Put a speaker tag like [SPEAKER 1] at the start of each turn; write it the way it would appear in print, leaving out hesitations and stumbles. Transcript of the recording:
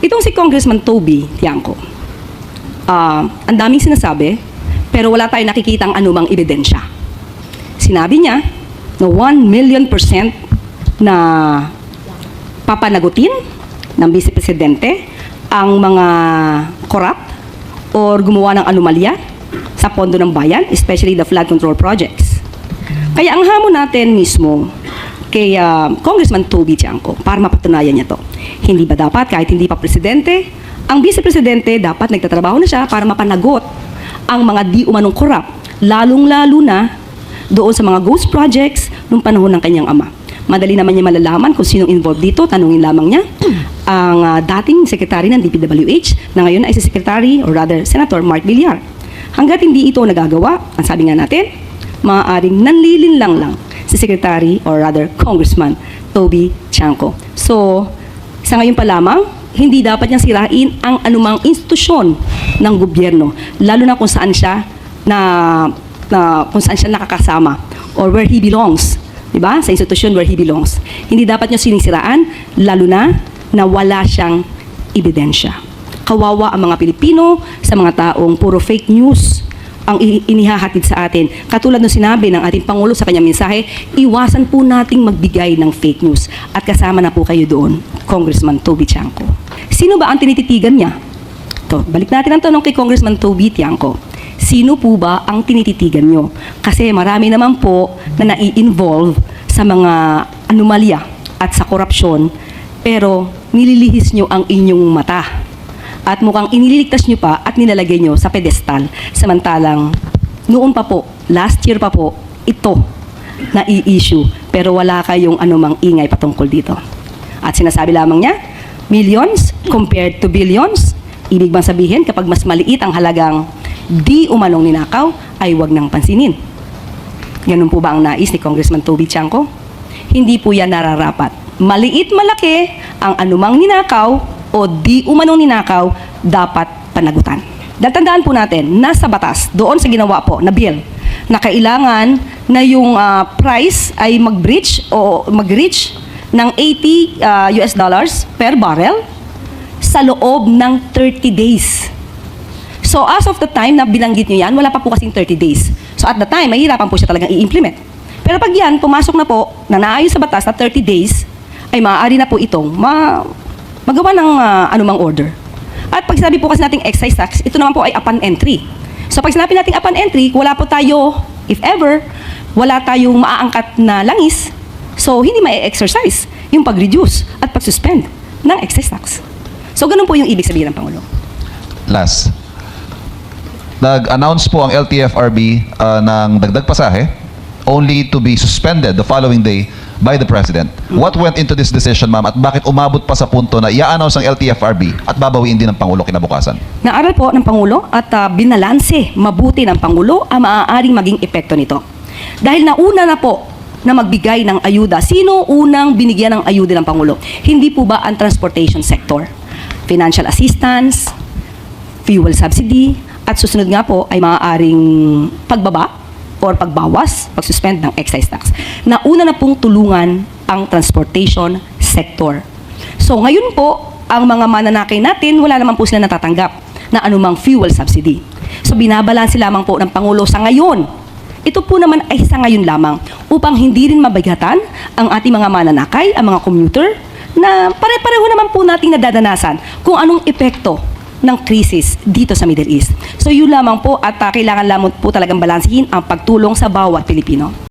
[SPEAKER 1] Itong si Congressman Toby Tiangco, ang daming sinasabi, pero wala tayong nakikitang anumang ebidensya. Sinabi niya na 1,000,000% na papanagutin ng Vice Presidente ang mga corrupt or gumawa ng anomalya sa pondo ng bayan, especially the flood control projects. Kaya ang hamon natin mismo kay Congressman Toby Tiangco para mapatunayan niya to. Hindi ba dapat kahit hindi pa presidente, ang Vice Presidente dapat nagtatrabaho na siya para mapanagot ang mga di umanong corrupt, lalong-lalo na doon sa mga ghost projects nung panahon ng kanyang ama. Madali naman niya malalaman kung sinong involved dito, tanungin lamang niya ang dating sekretary ng DPWH na ngayon ay si Secretary or rather Senator Mark Villar. Hanggat hindi ito nagagawa, ang sabi nga natin, maaaring nanlilinlang lang si Secretary or rather Congressman Toby Tiangco. So, sa ngayon pa lamang, hindi dapat niyang sirain ang anumang institusyon ng gobyerno, lalo na kung saan siya nakakasama or where he belongs, di ba? Sa institusyon where he belongs. Hindi dapat niya sinisiraan, lalo na wala siyang ebidensya. Kawawa ang mga Pilipino sa mga taong puro fake news ang inihahatid sa atin. Katulad ng sinabi ng ating Pangulo sa kanyang mensahe, iwasan po nating magbigay ng fake news. At kasama na po kayo doon, Congressman Toby Tiangco. Sino ba ang tinititigan niya? To, balik natin ang tanong kay Congressman Toby Tiangco. Sino po ba ang tinititigan niyo? Kasi marami naman po na nai-involve sa mga anomalya at sa korupsyon, pero nililihis niyo ang inyong mata. At mukhang iniligtas nyo pa at nilalagay nyo sa pedestal. Samantalang, noon pa po, last year pa po, ito na i-issue. Pero wala kayong anumang ingay patungkol dito. At sinasabi lamang niya, millions compared to billions. Ibig bang sabihin, kapag mas maliit ang halagang di umanong ninakaw, ay wag nang pansinin. Ganun po ba ang nais ni Congressman Toby Tiangco? Hindi po yan nararapat. Maliit malaki ang anumang ninakaw o di umanong ninakaw, dapat panagutan. Dahil tandaan po natin, nasa batas, doon sa ginawa po na bill, na kailangan na yung price ay mag-reach ng $80 per barrel sa loob ng 30 days. So as of the time na binanggit nyo yan, wala pa po kasing 30 days. So at the time, mahirapan po siya talagang i-implement. Pero pag yan, pumasok na po, na naayon sa batas na 30 days, ay maaari na po itong magawa ng anumang order. At pag sinabi po kasi nating excise tax, ito naman po ay upon entry. So pag sinabi nating upon entry, wala po tayo, if ever, wala tayong maaangkat na langis, so hindi ma-exercise yung pag-reduce at pag-suspend ng excise tax. So ganun po yung ibig sabihin ng Pangulo.
[SPEAKER 2] Last. Nag-announce po ang LTFRB ng dagdag pasahe only to be suspended the following day by the President. What went into this decision, ma'am, at bakit umabot pa sa punto na i-announce ang LTFRB at babawiin din ng Pangulo kinabukasan?
[SPEAKER 1] Naaral po ng Pangulo at binalanse mabuti ng Pangulo ang maaaring maging epekto nito. Dahil nauna na po na magbigay ng ayuda. Sino unang binigyan ng ayuda ng Pangulo? Hindi po ba ang transportation sector? Financial assistance, fuel subsidy, at susunod nga po ay maaaring pagbaba or pagbawas, pagsuspend ng excise tax. Nauna na pong tulungan ang transportation sector. So ngayon po, ang mga mananakay natin, wala naman po sila natatanggap na anumang fuel subsidy. So binabalanse lamang po ng Pangulo sa ngayon. Ito po naman ay sa ngayon lamang upang hindi rin mabigatan ang ating mga mananakay, ang mga commuter, na pare-pareho naman po nating nadadanasan kung anong epekto ng krisis dito sa Middle East. So yun lamang po at kailangan lamang po talagang balansehin ang pagtulong sa bawat Pilipino.